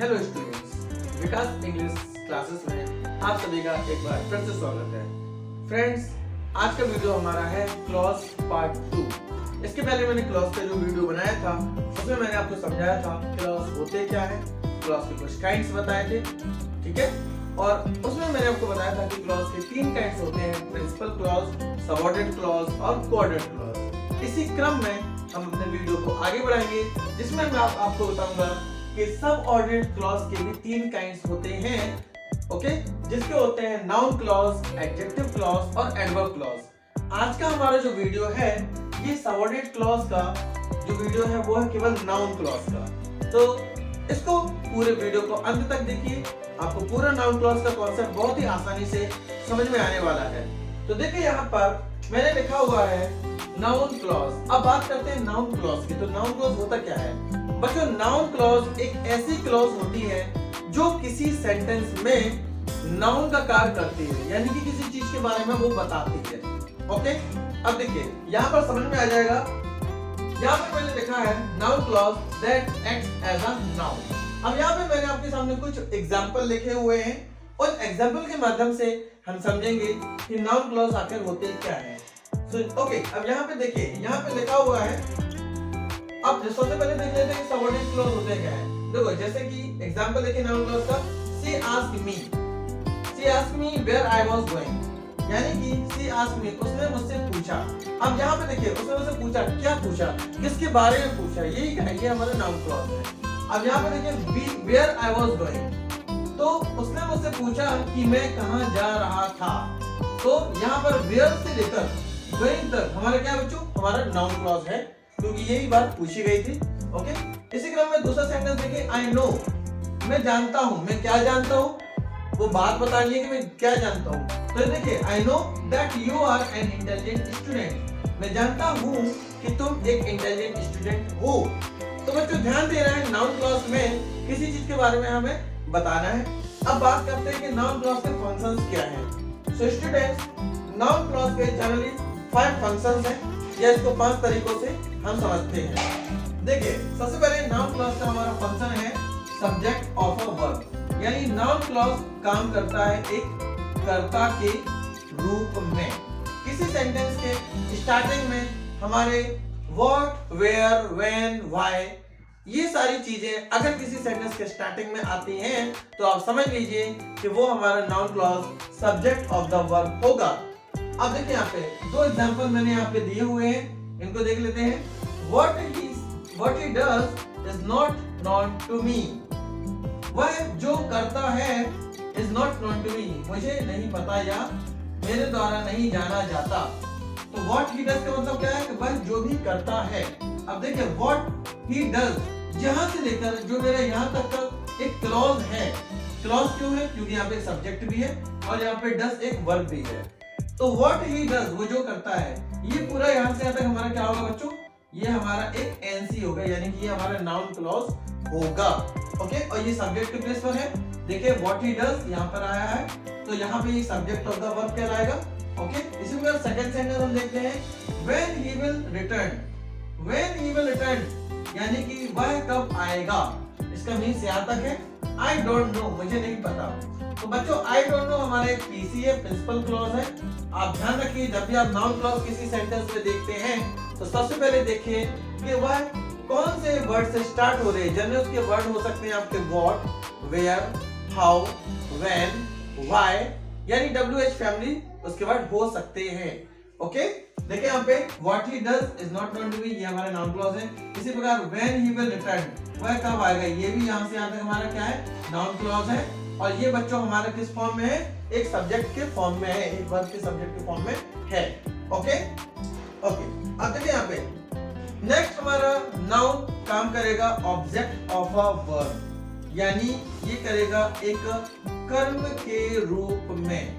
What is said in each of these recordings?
Hello students, विकास English classes में आप सभी का एक बार फिर से स्वागत है। फ्रेंड्स, आज का वीडियो हमारा है क्लॉज पार्ट 2। इसके पहले मैंने क्लॉज का जो वीडियो बनाया था उसमें मैंने आपको समझाया था क्लॉज होते क्या है, क्लॉज के कुछ काइंड्स बताए थे, ठीक है। और उसमें मैंने आपको बताया था कि क्लॉज के 3 काइंड्स होते हैं, प्रिंसिपल क्लॉज, सबऑर्डिनेट क्लॉज और कोऑर्डिनेट क्लॉज। इसी क्रम में हम अपने वीडियो को आगे बढ़ाएंगे, जिसमें मैं आपको बताऊंगा कि सबऑर्डिनेट क्लॉज के भी 3 काइंड्स होते हैं, ओके, जिसके होते हैं नाउन क्लॉज, एडजेक्टिव क्लॉज और एडवर्ब क्लॉज। आज का हमारा जो वीडियो है ये सबऑर्डिनेट क्लॉज का जो वीडियो है वो है केवल नाउन क्लॉज का। तो इसको पूरे वीडियो को अंत तक देखिए, आपको पूरा नाउन क्लॉज का कॉन्सेप्ट बहुत ही आसानी से समझ में आने वाला है। तो देखिए यहाँ पर मैंने लिखा हुआ है नाउन क्लॉज। अब बात करते हैं नाउन क्लॉज की। तो नाउन क्लॉज होता क्या है बच्चों? नाउन क्लॉज एक ऐसी क्लॉज होती है जो किसी सेंटेंस में नाउन का कार्य करती है, यानी कि किसी चीज के बारे में वो बताती है, ओके। अब देखिए यहाँ पर समझ में आ जाएगा। यहाँ पर मैंने लिखा है noun clause that acts as a noun. अब यहाँ पे मैंने आपके सामने कुछ एग्जाम्पल लिखे हुए हैं और एग्जाम्पल के माध्यम से हम समझेंगे कि नाउन क्लॉज आखिर होते क्या है। ओके, अब यहाँ पे देखिए, यहाँ पे लिखा हुआ है। अब सबसे पहले देख लेते हैं सबऑर्डिनेट क्लॉज होते क्या है। देखो, जैसे कि एग्जांपल देखिए नाउन क्लॉज का, she asked me where I was going, यानी कि she asked me, उसने मुझसे पूछा। अब यहाँ पे देखिए उसने मुझसे पूछा, क्या पूछा, किसके बारे में पूछा, यही कहेंगे हमारा नाउन क्लॉज है। अब यहाँ पे देखिए where I was going, तो उसने मुझसे पूछा कि मैं कहाँ जा रहा था। तो यहाँ पर where से लेकर going तक हमारा क्या बच्चों, हमारा नाउन क्लॉज है, क्योंकि यही बात पूछी गई थी, ओके। इसी क्रम में दूसरा सेंटेंस देखिए, आई नो, मैं जानता हूँ। मैं क्या जानता हूँ, वो बात बतानी है कि मैं क्या जानता हूँ। तो देखिए, I know that you are an intelligent student, मैं जानता हूँ कि तुम एक इंटेलिजेंट स्टूडेंट हो। तो बच्चों ध्यान दे रहे हैं, नाउन क्लॉज में किसी चीज के बारे में हमें बताना है। अब बात करते हैं कि नाउन क्लॉज के फंक्शंस क्या हैं। सो स्टूडेंट्स, नाउन क्लॉज के जनरली 5 फंक्शंस हैं, या इसको 5 तरीकों से हम समझते हैं। देखिए, सबसे पहले नाउन क्लॉज का हमारा फंक्शन है सब्जेक्ट ऑफ अ वर्ब, यानी नाउन क्लॉज काम करता है एक कर्ता के रूप में। किसी सेंटेंस के स्टार्टिंग में हमारे व्हाट, वेयर, व्हेन, व्हाई, ये सारी चीजें अगर किसी सेंटेंस के स्टार्टिंग में आती हैं तो आप समझ लीजिए कि वो हमारा noun clause subject of the verb होगा। अब देखिए यहाँ पे 2 एग्जांपल मैंने यहाँ पे दिए हुए हैं, इनको देख लेते हैं। What he does is not known to me, वह जो करता है is not known to me, मुझे नहीं पता या मेरे द्वारा नहीं जाना जाता। तो what he does का मतलब क्या है कि वह जो भी करता है। अब देखिए what he does, यहाँ से लेकर जो मेरा यहाँ तक का एक क्लॉज है। क्लॉज क्यों है? क्योंकि यहाँ पे सब्जेक्ट भी है और यहाँ पे डज एक वर्ब भी है। तो what he does, वो जो करता है, ये पूरा यहाँ से यहाँ तक हमारा क्या होगा बच्चों, ये हमारा एक NC होगा, यानी कि ये हमारा नाउन क्लॉज होगा, ओके। और ये सब्जेक्ट के प्लेस पर है। देखिए what he does यहाँ पर आया है, तो यहाँ पे ये सब्जेक्ट ऑफ द वर्ब कहलाएगा, ओके। इसी प्रकार सेकंड सेंटेंस हम देखते हैं, when he will return, when he will return, यानी कि वह कब आएगा। इसका मीन्स यहाँ तक है, I don't know, मुझे नहीं पता। तो बच्चों I don't know हमारा एक PC है, प्रिंसिपल क्लॉज है। आप ध्यान रखिए, जब भी आप नाउन क्लॉज किसी सेंटेंस में देखते हैं तो सबसे पहले देखिए कि वह कौन से वर्ड से स्टार्ट हो रहे हैं। जनरली उसके वर्ड हो सकते हैं आपके what, where, how, when, why, यानी WH फैमिली उसके वर्ड हो सकते हैं, ओके। देखिए यहाँ पे what he does is not known to me, ये हमारा नाउन क्लॉज है। इसी प्रकार when he will return, वह कब आएगा, ये भी यहाँ से यहाँ तक हमारा क्या है, नाउन क्लॉज है। और ये बच्चों हमारा किस फॉर्म में है, एक सब्जेक्ट के फॉर्म में है, एक वर्ब के सब्जेक्ट के फॉर्म में है, ओके। अब देखिए यहाँ पे नेक्स्ट हमारा नाउन काम करेगा ऑब्जेक्ट ऑफ अ वर्ब, यानी ये करेगा एक कर्म के रूप में।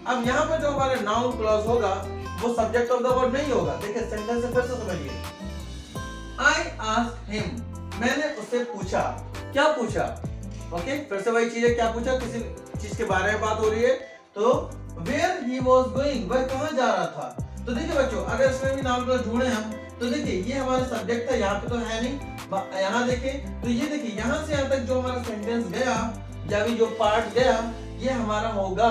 अब यहाँ पर जो हमारा नाउन क्लॉज होगा वो सब्जेक्ट ऑफ द वर्ब नहीं होगा। देखिए सेंटेंस से फिर से समझिए, I asked him, मैंने उससे पूछा। क्या पूछा, ओके, फिर से वही चीज है, क्या पूछा, किसी चीज के बारे में बात हो रही है। तो where he was going, वह कहाँ जा रहा था। तो देखिए बच्चों, अगर इसमें भी नाउन क्लॉज ढूंढे हम तो देखिए ये हमारा सब्जेक्ट था, यहाँ पे तो है नहीं, यहाँ देखें तो ये देखिए यहाँ से यहाँ तक जो हमारा सेंटेंस गया या भी जो पार्ट गया ये हमारा होगा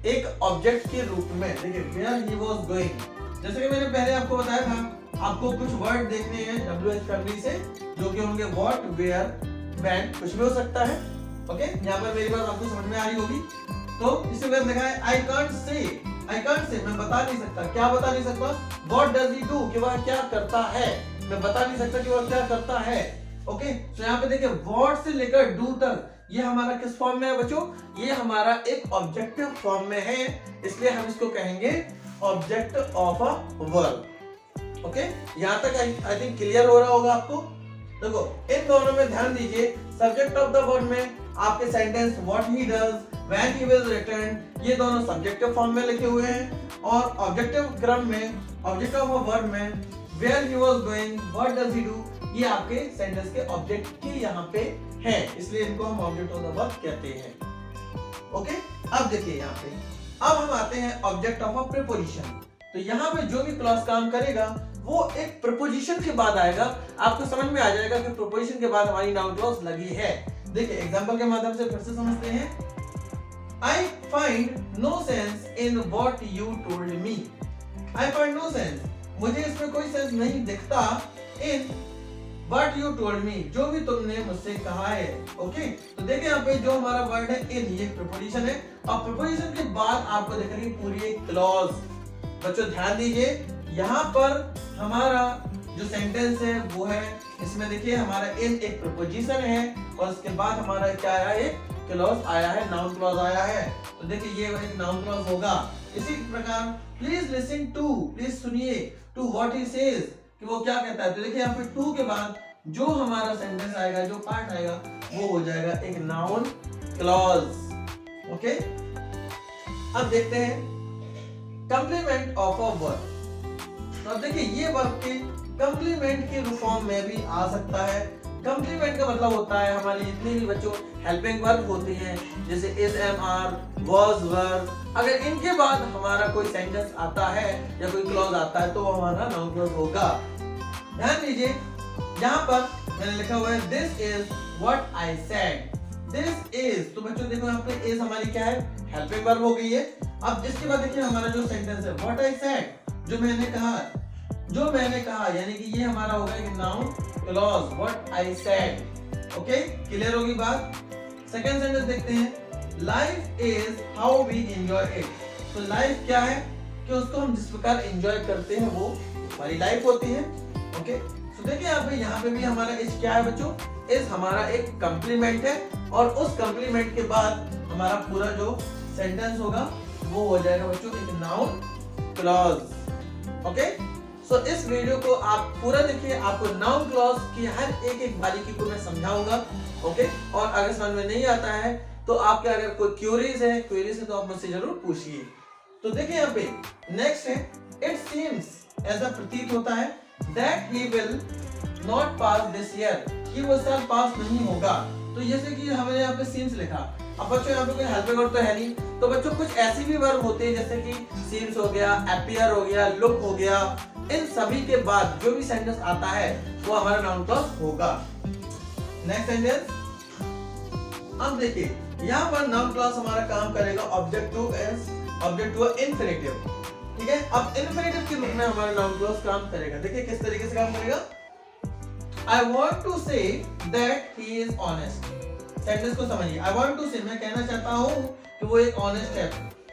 एक ऑब्जेक्ट के रूप में। देखिए वेयर ही वाज गोइंग, जैसे कि मैंने पहले आपको बताया था आपको कुछ वर्ड देखने हैं WH फैमिली से जो कि होंगे व्हाट, वेयर, व्हेन, कुछ भी हो सकता है। ओके, यहाँ पर मेरी बात आपको समझ में आ रही होगी। तो इसी वजह लिखा है आई कांट से, मैं बता नहीं सकता। क्या बता नहीं सकता? व्हाट डज ही डू, कि वह क्या करता है। मैं बता नहीं सकता कि वह क्या करता है। ओके, तो यहाँ पे देखिए व्हाट से लेकर डू तक ये हमारा किस फॉर्म में है बच्चों? ये हमारा एक ऑब्जेक्टिव फॉर्म में है, इसलिए हम इसको कहेंगे object of a verb. Okay, यहाँ तक आई थिंक क्लियर हो रहा होगा आपको। देखो इन दोनों में ध्यान दीजिए, सब्जेक्ट ऑफ द वर्ब में आपके sentence what he does, when he will return, ये दोनों सब्जेक्टिव फॉर्म में लिखे हुए हैं। और ऑब्जेक्टिव क्रम में, ऑब्जेक्ट ऑफ अ वर्ब में where he was going, what does he do, ये आपके सेंटेंस के ऑब्जेक्ट के यहाँ पे है, इसलिए इनको हम ऑब्जेक्ट ऑफ द वर्ब कहते हैं। ओके, अब देखिए यहाँ पे अब हम आते हैं ऑब्जेक्ट ऑफ अ प्रीपोजिशन। तो यहाँ पे जो भी क्लॉज काम करेगा वो एक प्रीपोजिशन के बाद आएगा। आपको समझ में आ जाएगा कि प्रीपोजिशन के बाद हमारी नाउन क्लॉज लगी है। देखिए एग्जांपल के माध्यम से फिर से समझते हैं। I find no sense in what you told me. I find no sense, मुझे इसमें कोई सेंस नहीं दिखता in what you told me, जो भी तुमने मुझसे कहा है। ओके, तो देखिए यहाँ पे जो हमारा वर्ड है in, ये प्रीपोजिशन है और प्रीपोजिशन के बाद आपको दिख रही पूरी एक क्लॉज। बच्चों ध्यान दीजिए, यहाँ पर हमारा जो सेंटेंस है वो है, इसमें देखिए हमारा इन एक प्रीपोजिशन है और उसके बाद हमारा क्या आया है? क्लॉज आया है, नाउन क्लॉज आया है। तो देखिए ये एक नाउन क्लॉज होगा। इसी प्रकार प्लीज लिसन टू, प्लीज सुनिए, टू व्हाट ही सेज, कि वो क्या कहता है। तो देखिए यहाँ पे टू के बाद जो हमारा सेंटेंस आएगा, जो पार्ट आएगा वो हो जाएगा एक नाउन क्लॉज। ओके, अब देखते हैं कंप्लीमेंट ऑफ अ वर्ब। तो अब देखिए ये वर्ब के कंप्लीमेंट के फॉर्म में भी आ सकता है। कंप्लीमेंट का मतलब होता है हमारे जितने भी बच्चों हेल्पिंग वर्ब होती हैं, जैसे इज, एम, आर, वाज, वर, अगर इनके बाद हमारा कोई सेंटेंस आता है या कोई क्लॉज आता है तो वो हमारा नाउन क्लॉज होगा। ध्यान दीजिए यहाँ पर मैंने लिखा हुआ है this is what I said. This is, तो बच्चों देखो यहाँ पे इज हमारी क्या है? हेल्पिंग वर्ब हो गई है। अब इसके बाद देखिए हमारा जो सेंटेंस है व्हाट आई सेड, जो मैंने कहा, यानी कि ये हमारा होगा एक noun clause, what I said. Okay, clear होगी बात। सेकंड सेंटेंस देखते हैं, life is how we enjoy it. तो लाइफ क्या है? कि उसको हम जिस प्रकार एंजॉय करते हैं वो हमारी लाइफ होती है। ओके, तो देखिए यहाँ पे भी हमारा इज क्या है बच्चों? इज हमारा एक कंप्लीमेंट है और उस कंप्लीमेंट के बाद हमारा पूरा जो सेंटेंस होगा वो हो जाएगा बच्चों एक नाउन क्लॉज। ओके, सो इस वीडियो को आप पूरा देखिए, आपको नाउन क्लॉज की हर एक बारीकी को मैं समझाऊंगा। ओके, और अगर समझ में नहीं आता है तो आपके अगर कोई क्वेरीज है तो आप मुझसे जरूर पूछिए। तो देखिए यहाँ पे नेक्स्ट है, इट सीम्स, ऐसा प्रतीत होता है, that he will not pass this year, कि वो साल पास नहीं होगा। तो जैसे कि हमने यहाँ पे सीम्स लिखा, अब बच्चों यहाँ पे कोई हेल्पिंग वर्ब तो है नहीं, तो बच्चों कुछ ऐसी भी वर्ब होते हैं जैसे कि सीम्स हो गया, अपीयर हो गया, लुक हो गया, इन सभी के बाद जो भी सेंटेंस आता है वो हमारा नाउन क्लॉज होगा। नेक्स्ट सेंटेंस, अब देखिए यहाँ पर नाउन क्लॉज हमारा काम करेगा ऑब्जेक्ट टू इंफिनिटिव। ठीक है, अब इंफिनिटिव के रूप में हमारा नाउन क्लॉज काम करेगा। देखिए किस तरीके से काम करेगा। I want to say that he is honest। Sentence को समझिए। I want to say, मैं कहना चाहता हूँ कि वो एक ऑनेस्ट है।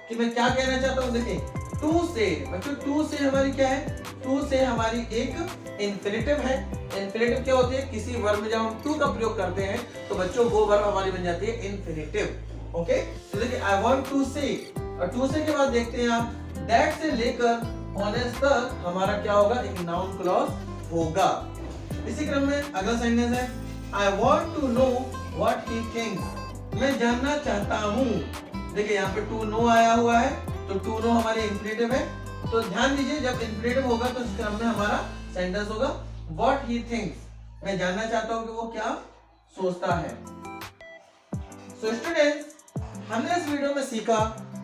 कि मैं क्या कहना चाहता हूँ, देखिए टू से, बच्चों टू से हमारी क्या है? टू से हमारी एक इंफिनिटिव है। इंफिनिटिव क्या होती है? किसी वर्ब में जब हम टू का प्रयोग करते हैं तो बच्चों वो वर्ब हमारी बन जाती है इंफिनिटिव। ओके, तो देखिए आई वांट टू से, और टू से के बाद देखते हैं आप दैट से लेकर ऑनेस्ट तक हमारा क्या होगा? एक नाउन क्लॉज होगा। इसी क्रम में अगला सेंटेंस है, I want to know what he thinks, मैं जानना चाहता हूँ। देखिए यहाँ पे टू नो आया हुआ है, तो टू नो हमारी इंफिनिटिव है। तो ध्यान दीजिए जब इंफिनिटिव होगा तो इस क्रम में हमारा सेंटेंस होगा व्हाट ही थिंक्स, मैं जानना चाहता हूँ कि वो क्या सोचता है। सो स्टूडेंट्स, हमने इस वीडियो में सीखा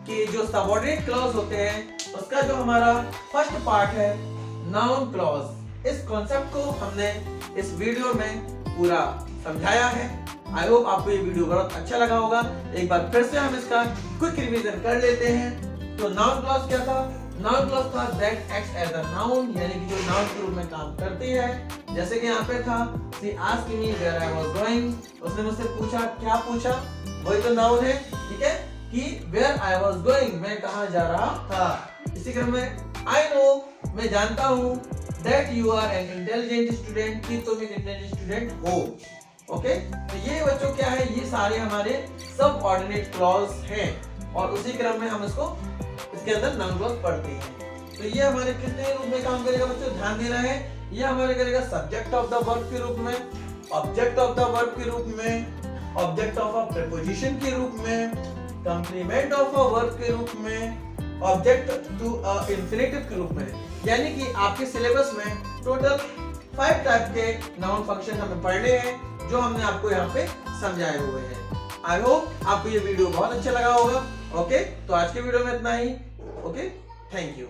कि जो सबऑर्डिनेट क्लॉज होते हैं उसका जो हमारा फर्स्ट पार्ट है नाउन क्लॉज, इस कॉन्सेप्ट को हमने इस वीडियो में पूरा समझाया है। आई होप आपको ये वीडियो बहुत अच्छा लगा होगा। एक बार फिर से हम इसका क्विक रिवीजन कर लेते हैं। तो नाउन क्लॉज क्या था? नाउन क्लॉज था that acts as a noun, यानी कि जो नाउन के रूप में काम करती है। जैसे कि यहाँ पे था she asked me where I was going, उसने मुझसे पूछा, क्या पूछा? वही तो नाउन है, ठीक है, कि वेयर आई वाज गोइंग, मैं कहाँ जा रहा था। इसी क्रम में आई नो, मैं जानता हूँ, that you are an intelligent student, कि तुम एक इंटेलिजेंट स्टूडेंट हो। ओके, तो ये बच्चों क्या है, ये सारे हमारे सबऑर्डिनेट क्लॉज हैं और उसी क्रम में हम इसके अंदर नाउन क्लॉज पढ़ते हैं। तो ये हमारे कितने रूप में काम करेगा बच्चों, ध्यान देना है। ये हमारे करेगा सब्जेक्ट ऑफ द वर्ब के रूप में, ऑब्जेक्ट ऑफ द वर्ब के रूप में, ऑब्जेक्ट ऑफ अ प्रीपोजिशन के रूप में, कंप्लीमेंट ऑफ अ वर्ब के रूप में, ऑब्जेक्ट टू अ इंफिनिटिव के रूप में। यानी कि आपके सिलेबस में टोटल 5 टाइप के नाउन फंक्शन हमें पढ़ने हैं जो हमने आपको यहाँ पे समझाए हुए हैं। आई होप आपको ये वीडियो बहुत अच्छा लगा होगा। ओके, तो आज के वीडियो में इतना ही। Okay, thank you.